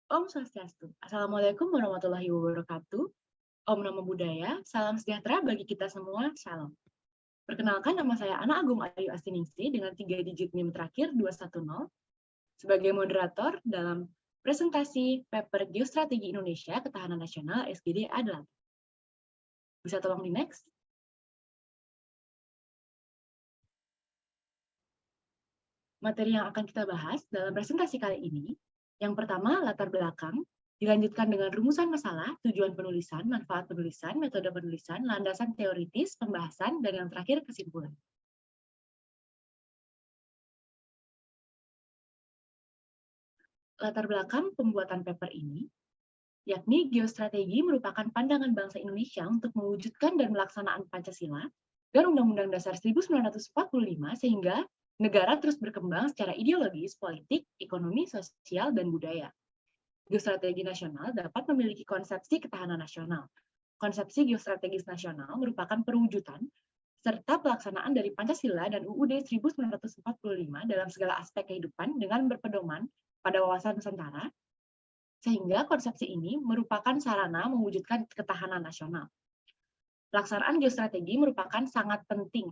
Om Swastiastu. Assalamualaikum warahmatullahi wabarakatuh. Om Namo Buddhaya. Salam sejahtera bagi kita semua. Shalom. Perkenalkan, nama saya Ana Agung Ayu Astiningsih dengan 3 digit NIM terakhir 210 sebagai moderator dalam presentasi paper Geostrategi Indonesia Ketahanan Nasional SGD A8. Bisa tolong di next? Materi yang akan kita bahas dalam presentasi kali ini, yang pertama latar belakang, dilanjutkan dengan rumusan masalah, tujuan penulisan, manfaat penulisan, metode penulisan, landasan teoritis, pembahasan, dan yang terakhir kesimpulan. Latar belakang pembuatan paper ini, yakni geostrategi merupakan pandangan bangsa Indonesia untuk mewujudkan dan melaksanaan Pancasila dan Undang-Undang Dasar 1945 sehingga negara terus berkembang secara ideologis, politik, ekonomi, sosial, dan budaya. Geostrategi nasional dapat memiliki konsepsi ketahanan nasional. Konsepsi geostrategis nasional merupakan perwujudan serta pelaksanaan dari Pancasila dan UUD 1945 dalam segala aspek kehidupan dengan berpedoman pada wawasan Nusantara, sehingga konsepsi ini merupakan sarana mewujudkan ketahanan nasional. Pelaksanaan geostrategi merupakan sangat penting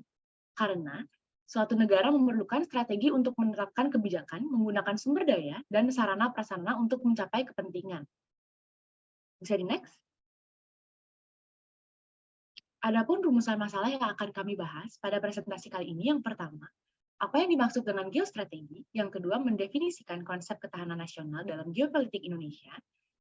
karena suatu negara memerlukan strategi untuk menerapkan kebijakan, menggunakan sumber daya, dan sarana prasarana untuk mencapai kepentingan. Bisa di next? Adapun rumusan masalah yang akan kami bahas pada presentasi kali ini, yang pertama, apa yang dimaksud dengan geostrategi? Yang kedua, mendefinisikan konsep ketahanan nasional dalam geopolitik Indonesia.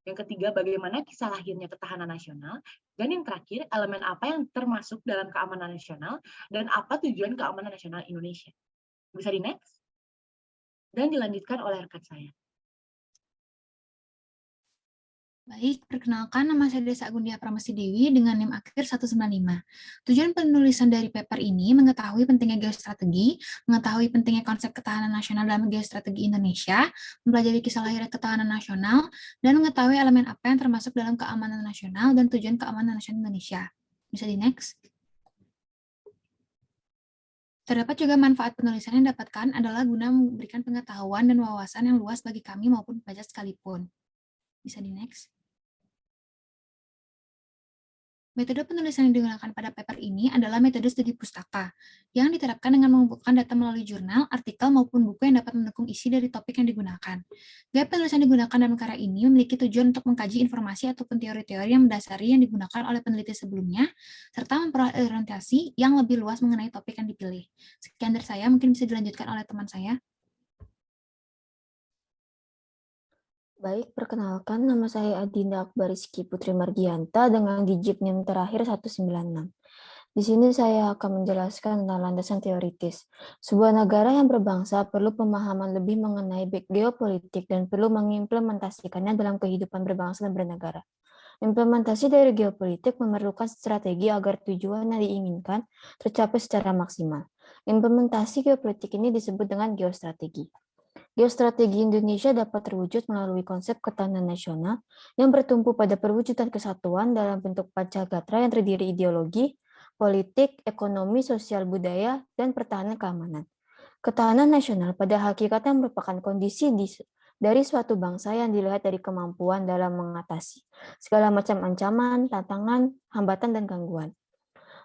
Yang ketiga, bagaimana kisah lahirnya ketahanan nasional. Dan yang terakhir, elemen apa yang termasuk dalam keamanan nasional dan apa tujuan keamanan nasional Indonesia. Bisa di next? Dan dilanjutkan oleh rekan saya. Baik, perkenalkan nama saya Desa Agundia Pramesti Dewi dengan NIM akhir 195. Tujuan penulisan dari paper ini mengetahui pentingnya geostrategi, mengetahui pentingnya konsep ketahanan nasional dalam geostrategi Indonesia, mempelajari kisah lahir ketahanan nasional, dan mengetahui elemen apa yang termasuk dalam keamanan nasional dan tujuan keamanan nasional Indonesia. Bisa di next? Terdapat juga manfaat penulisan yang didapatkan adalah guna memberikan pengetahuan dan wawasan yang luas bagi kami maupun pembaca sekalipun. Bisa di next? Metode penulisan yang digunakan pada paper ini adalah metode studi pustaka, yang diterapkan dengan mengumpulkan data melalui jurnal, artikel, maupun buku yang dapat mendukung isi dari topik yang digunakan. Gaya penulisan yang digunakan dalam karya ini memiliki tujuan untuk mengkaji informasi ataupun teori-teori yang mendasari yang digunakan oleh peneliti sebelumnya, serta memperoleh orientasi yang lebih luas mengenai topik yang dipilih. Sekian dari saya, mungkin bisa dilanjutkan oleh teman saya. Baik, perkenalkan nama saya Adinda Akbariski Putri Margianta dengan digit NIM terakhir 196. Di sini saya akan menjelaskan tentang landasan teoritis. Sebuah negara yang berbangsa perlu pemahaman lebih mengenai geopolitik dan perlu mengimplementasikannya dalam kehidupan berbangsa dan bernegara. Implementasi dari geopolitik memerlukan strategi agar tujuan yang diinginkan tercapai secara maksimal. Implementasi geopolitik ini disebut dengan geostrategi. Geostrategi Indonesia dapat terwujud melalui konsep ketahanan nasional yang bertumpu pada perwujudan kesatuan dalam bentuk Pancagatra yang terdiri ideologi, politik, ekonomi, sosial budaya, dan pertahanan keamanan. Ketahanan nasional pada hakikatnya merupakan kondisi dari suatu bangsa yang dilihat dari kemampuan dalam mengatasi segala macam ancaman, tantangan, hambatan, dan gangguan.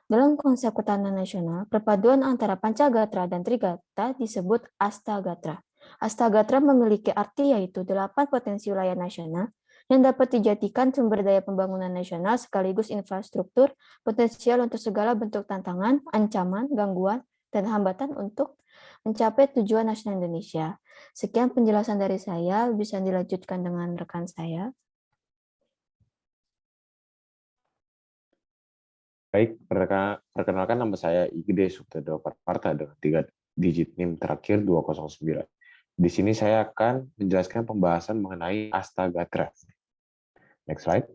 Dalam konsep ketahanan nasional, perpaduan antara Pancagatra dan Trigatra disebut Astagatra. Astagatra memiliki arti yaitu 8 potensi wilayah nasional yang dapat dijadikan sumber daya pembangunan nasional sekaligus infrastruktur potensial untuk segala bentuk tantangan, ancaman, gangguan, dan hambatan untuk mencapai tujuan nasional Indonesia. Sekian penjelasan dari saya, bisa dilanjutkan dengan rekan saya. Baik, perkenalkan nama saya Igede Subtedo Parta dengan 3 digit NIM terakhir 209. Di sini saya akan menjelaskan pembahasan mengenai Astagatra. Next slide.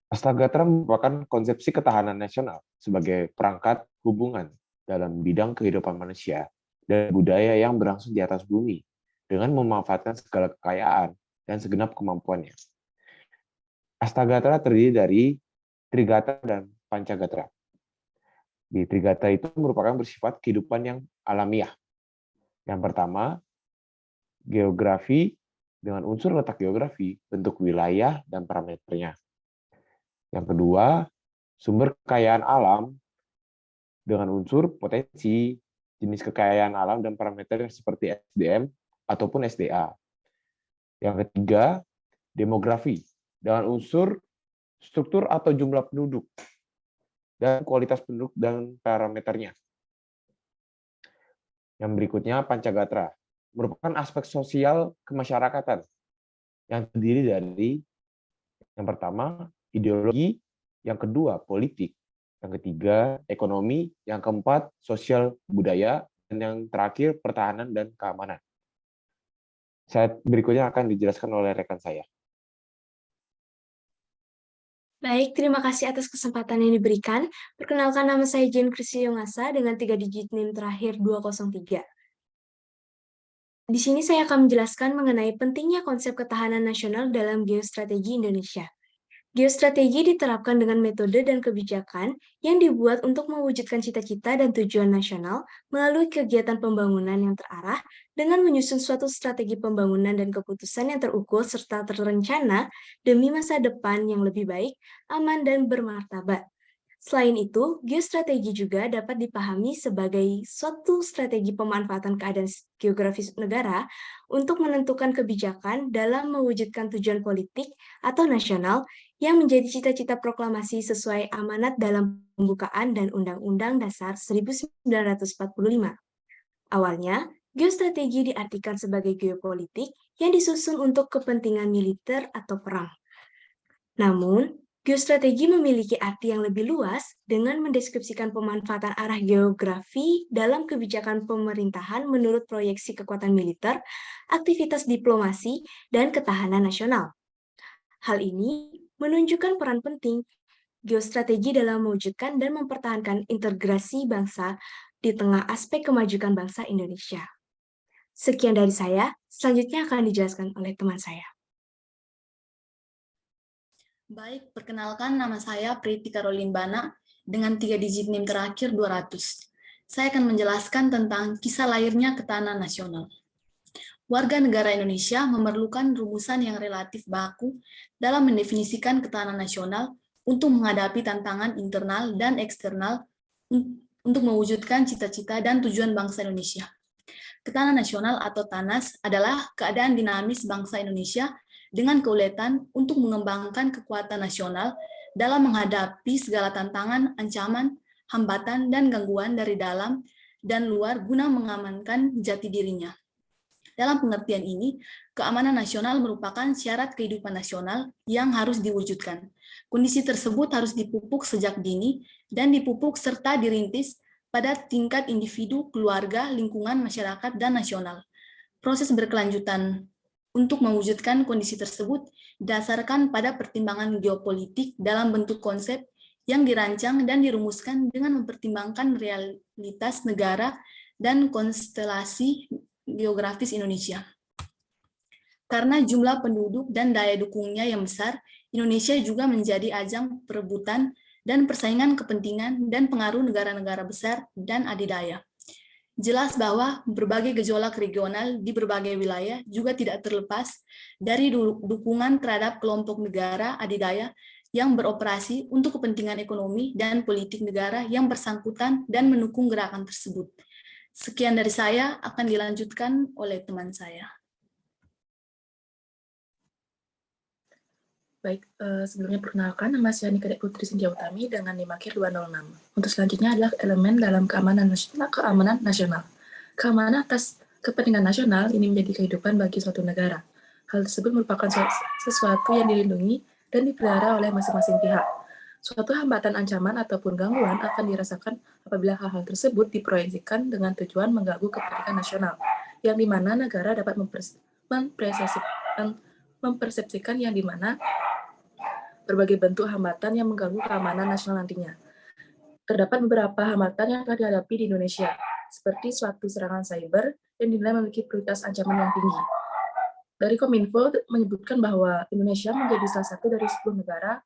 Astagatra merupakan konsepsi ketahanan nasional sebagai perangkat hubungan dalam bidang kehidupan manusia dan budaya yang berlangsung di atas bumi dengan memanfaatkan segala kekayaan dan segenap kemampuannya. Astagatra terdiri dari Trigatra dan Pancagatra. Di Trigatra itu merupakan bersifat kehidupan yang alamiah. Yang pertama, Geografi dengan unsur letak geografi, bentuk wilayah, dan parameternya. Yang kedua, sumber kekayaan alam dengan unsur potensi, jenis kekayaan alam, dan parameter seperti SDM ataupun SDA. Yang ketiga, demografi dengan unsur struktur atau jumlah penduduk dan kualitas penduduk dan parameternya. Yang berikutnya, Pancagatra merupakan aspek sosial kemasyarakatan yang terdiri dari yang pertama, ideologi, yang kedua, politik, yang ketiga, ekonomi, yang keempat, sosial budaya, dan yang terakhir, pertahanan dan keamanan. Slide berikutnya akan dijelaskan oleh rekan saya. Baik, terima kasih atas kesempatan yang diberikan. Perkenalkan, nama saya Jen Christy Yongasa dengan 3 digit NIM terakhir 203. Di sini saya akan menjelaskan mengenai pentingnya konsep ketahanan nasional dalam geostrategi Indonesia. Geostrategi diterapkan dengan metode dan kebijakan yang dibuat untuk mewujudkan cita-cita dan tujuan nasional melalui kegiatan pembangunan yang terarah dengan menyusun suatu strategi pembangunan dan keputusan yang terukur serta terencana demi masa depan yang lebih baik, aman, dan bermartabat. Selain itu, geostrategi juga dapat dipahami sebagai suatu strategi pemanfaatan keadaan geografis negara untuk menentukan kebijakan dalam mewujudkan tujuan politik atau nasional yang menjadi cita-cita proklamasi sesuai amanat dalam pembukaan dan Undang-Undang Dasar 1945. Awalnya, geostrategi diartikan sebagai geopolitik yang disusun untuk kepentingan militer atau perang. Namun, geostrategi memiliki arti yang lebih luas dengan mendeskripsikan pemanfaatan arah geografi dalam kebijakan pemerintahan menurut proyeksi kekuatan militer, aktivitas diplomasi, dan ketahanan nasional. Hal ini menunjukkan peran penting geostrategi dalam mewujudkan dan mempertahankan integrasi bangsa di tengah aspek kemajuan bangsa Indonesia. Sekian dari saya, selanjutnya akan dijelaskan oleh teman saya. Baik, perkenalkan nama saya Priti Caroline Bana dengan 3 digit NIM terakhir 200. Saya akan menjelaskan tentang kisah lahirnya ketahanan nasional. Warga negara Indonesia memerlukan rumusan yang relatif baku dalam mendefinisikan ketahanan nasional untuk menghadapi tantangan internal dan eksternal untuk mewujudkan cita-cita dan tujuan bangsa Indonesia. Ketahanan nasional atau TANAS adalah keadaan dinamis bangsa Indonesia dengan keuletan untuk mengembangkan kekuatan nasional dalam menghadapi segala tantangan, ancaman, hambatan, dan gangguan dari dalam dan luar guna mengamankan jati dirinya. Dalam pengertian ini, keamanan nasional merupakan syarat kehidupan nasional yang harus diwujudkan. Kondisi tersebut harus dipupuk sejak dini dan dipupuk serta dirintis pada tingkat individu, keluarga, lingkungan, masyarakat, dan nasional. Proses berkelanjutan untuk mewujudkan kondisi tersebut didasarkan pada pertimbangan geopolitik dalam bentuk konsep yang dirancang dan dirumuskan dengan mempertimbangkan realitas negara dan konstelasi geografis Indonesia. Karena jumlah penduduk dan daya dukungnya yang besar, Indonesia juga menjadi ajang perebutan dan persaingan kepentingan dan pengaruh negara-negara besar dan adidaya. Jelas bahwa berbagai gejolak regional di berbagai wilayah juga tidak terlepas dari dukungan terhadap kelompok negara adidaya yang beroperasi untuk kepentingan ekonomi dan politik negara yang bersangkutan dan mendukung gerakan tersebut. Sekian dari saya, akan dilanjutkan oleh teman saya. Baik, sebelumnya perkenalkan, nama saya Nika Putri Sintia Utami dengan NIM akhir 206. Untuk selanjutnya adalah elemen dalam keamanan nasional. Keamanan atas kepentingan nasional ini menjadi kehidupan bagi suatu negara. Hal tersebut merupakan sesuatu yang dilindungi dan dipelihara oleh masing-masing pihak. Suatu hambatan, ancaman, ataupun gangguan akan dirasakan apabila hal-hal tersebut diproyeksikan dengan tujuan mengganggu kepentingan nasional, yang dimana negara dapat mempersepsikan yang dimana berbagai bentuk hambatan yang mengganggu keamanan nasional nantinya. Terdapat beberapa hambatan yang telah dihadapi di Indonesia, seperti suatu serangan cyber yang dinilai memiliki prioritas ancaman yang tinggi. Dari Kominfo menyebutkan bahwa Indonesia menjadi salah satu dari 10 negara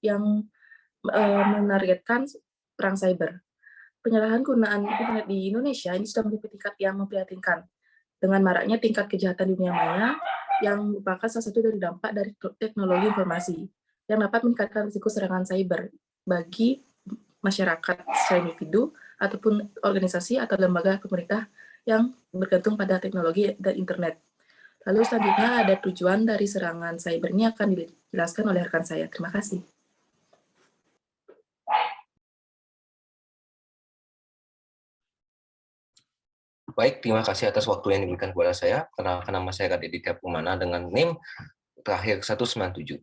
yang menargetkan perang cyber. Penyalahan penggunaan internet di Indonesia ini sudah mencapai tingkat yang memprihatinkan. dengan maraknya tingkat kejahatan di dunia maya yang merupakan salah satu dari dampak dari teknologi informasi yang dapat meningkatkan risiko serangan cyber bagi masyarakat secara individu ataupun organisasi atau lembaga pemerintah yang bergantung pada teknologi dan internet. Lalu selanjutnya ada tujuan dari serangan cyber ini akan dijelaskan oleh rekan saya. Terima kasih. Baik, terima kasih atas waktu yang diberikan kepada saya. Kenalkan nama saya Raditya Pumana dengan NIM terakhir 197.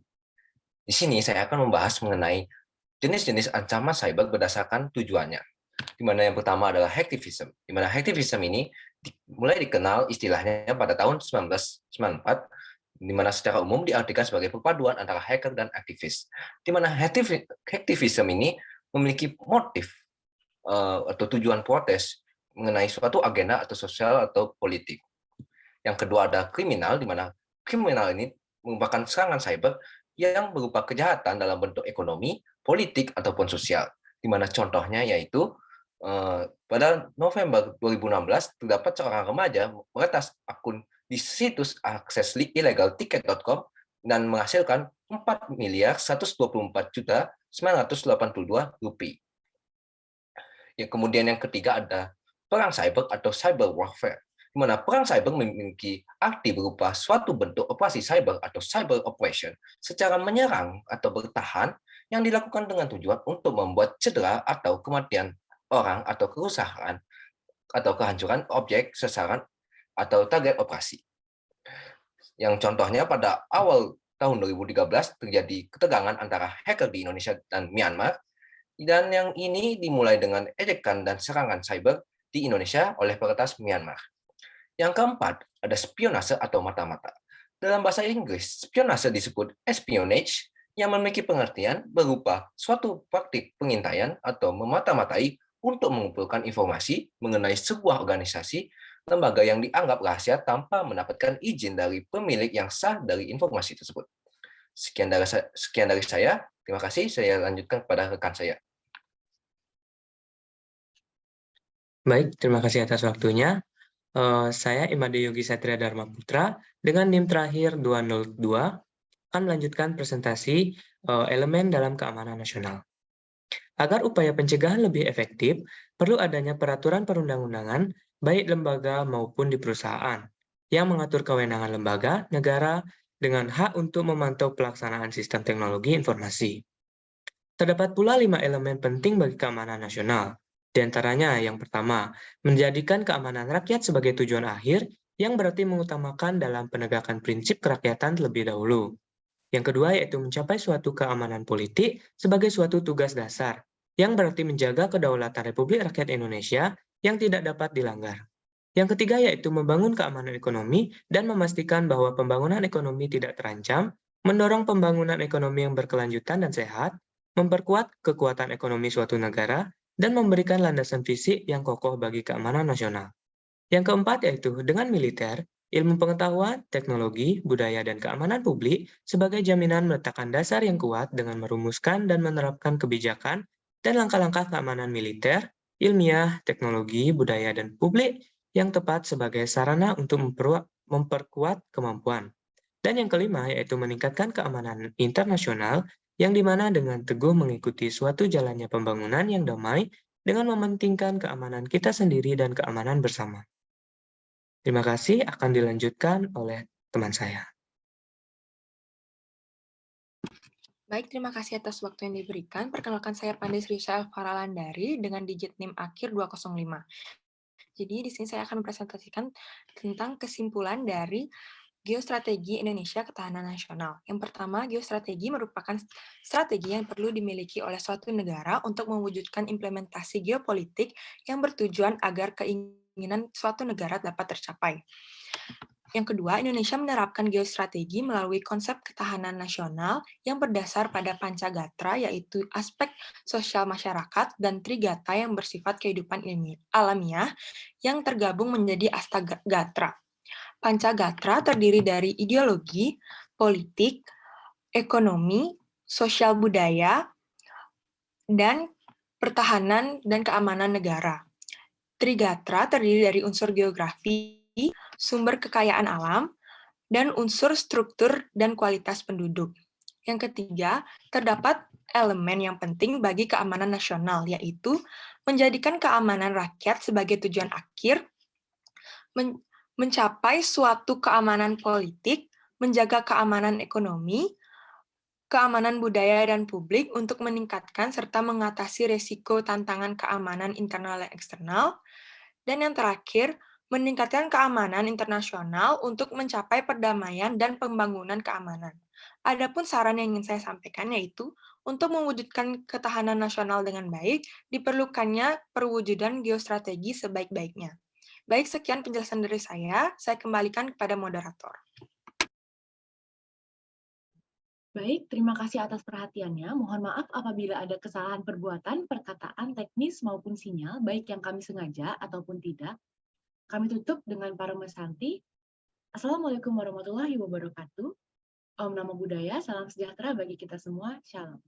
Di sini saya akan membahas mengenai jenis-jenis ancaman cyber berdasarkan tujuannya. Di mana yang pertama adalah hacktivism. Di mana hacktivism ini mulai dikenal istilahnya pada tahun 1994, di mana secara umum diartikan sebagai perpaduan antara hacker dan aktivis. Di mana hacktivism ini memiliki motif atau tujuan protes mengenai suatu agenda atau sosial atau politik. Yang kedua ada kriminal, di mana kriminal ini merupakan serangan cyber yang berupa kejahatan dalam bentuk ekonomi, politik, ataupun sosial. Di mana contohnya yaitu pada November 2016 terdapat seorang remaja meretas akun di situs akses ilegal tiket.com dan menghasilkan 4.124.982 rupiah. Ya, kemudian yang ketiga ada perang cyber atau cyber warfare, di mana perang cyber memiliki arti berupa suatu bentuk operasi cyber atau cyber operation secara menyerang atau bertahan yang dilakukan dengan tujuan untuk membuat cedera atau kematian orang atau kerusakan atau kehancuran objek sasaran atau target operasi. Yang contohnya pada awal tahun 2013 terjadi ketegangan antara hacker di Indonesia dan Myanmar, dan yang ini dimulai dengan ejekan dan serangan cyber di Indonesia oleh peretas Myanmar. Yang keempat, ada spionase atau mata-mata. Dalam bahasa Inggris, spionase disebut espionage, yang memiliki pengertian berupa suatu praktik pengintaian atau memata-matai untuk mengumpulkan informasi mengenai sebuah organisasi, lembaga yang dianggap rahasia tanpa mendapatkan izin dari pemilik yang sah dari informasi tersebut. Sekian dari saya. Terima kasih. Saya lanjutkan kepada rekan saya. Baik, terima kasih atas waktunya. Saya Imade Yogi Satria Dharma Putra dengan NIM terakhir 202 akan melanjutkan presentasi elemen dalam keamanan nasional. Agar upaya pencegahan lebih efektif, perlu adanya peraturan perundang-undangan baik lembaga maupun di perusahaan yang mengatur kewenangan lembaga negara dengan hak untuk memantau pelaksanaan sistem teknologi informasi. Terdapat pula 5 elemen penting bagi keamanan nasional. Di antaranya yang pertama, menjadikan keamanan rakyat sebagai tujuan akhir yang berarti mengutamakan dalam penegakan prinsip kerakyatan terlebih dahulu. Yang kedua yaitu mencapai suatu keamanan politik sebagai suatu tugas dasar yang berarti menjaga kedaulatan Republik Rakyat Indonesia yang tidak dapat dilanggar. Yang ketiga yaitu membangun keamanan ekonomi dan memastikan bahwa pembangunan ekonomi tidak terancam, mendorong pembangunan ekonomi yang berkelanjutan dan sehat, memperkuat kekuatan ekonomi suatu negara, dan memberikan landasan fisik yang kokoh bagi keamanan nasional. Yang keempat yaitu dengan militer, ilmu pengetahuan, teknologi, budaya, dan keamanan publik sebagai jaminan meletakkan dasar yang kuat dengan merumuskan dan menerapkan kebijakan dan langkah-langkah keamanan militer, ilmiah, teknologi, budaya, dan publik yang tepat sebagai sarana untuk memperkuat kemampuan. Dan yang kelima yaitu meningkatkan keamanan internasional yang dimana dengan teguh mengikuti suatu jalannya pembangunan yang damai dengan mementingkan keamanan kita sendiri dan keamanan bersama. Terima kasih, akan dilanjutkan oleh teman saya. Baik, terima kasih atas waktu yang diberikan. Perkenalkan saya Pandey Srisha Faralandari dengan digit NIM akhir 205. Jadi di sini saya akan presentasikan tentang kesimpulan dari Geostrategi Indonesia Ketahanan Nasional. Yang pertama, geostrategi merupakan strategi yang perlu dimiliki oleh suatu negara untuk mewujudkan implementasi geopolitik yang bertujuan agar keinginan suatu negara dapat tercapai. Yang kedua, Indonesia menerapkan geostrategi melalui konsep ketahanan nasional yang berdasar pada Pancagatra, yaitu aspek sosial masyarakat, dan Trigata yang bersifat kehidupan alamiah yang tergabung menjadi Astagatra. Pancagatra terdiri dari ideologi, politik, ekonomi, sosial budaya, dan pertahanan dan keamanan negara. Trigatra terdiri dari unsur geografi, sumber kekayaan alam, dan unsur struktur dan kualitas penduduk. Yang ketiga, terdapat elemen yang penting bagi keamanan nasional, yaitu menjadikan keamanan rakyat sebagai tujuan akhir, mencapai suatu keamanan politik, menjaga keamanan ekonomi, keamanan budaya dan publik untuk meningkatkan serta mengatasi risiko tantangan keamanan internal dan eksternal, dan yang terakhir, meningkatkan keamanan internasional untuk mencapai perdamaian dan pembangunan keamanan. Adapun saran yang ingin saya sampaikan yaitu, untuk mewujudkan ketahanan nasional dengan baik, diperlukannya perwujudan geostrategi sebaik-baiknya. Baik, sekian penjelasan dari saya kembalikan kepada moderator. Baik, terima kasih atas perhatiannya. Mohon maaf apabila ada kesalahan perbuatan, perkataan, teknis, maupun sinyal, baik yang kami sengaja ataupun tidak. Kami tutup dengan Parama Santi. Assalamualaikum warahmatullahi wabarakatuh. Om Namo Buddhaya, salam sejahtera bagi kita semua. Shalom.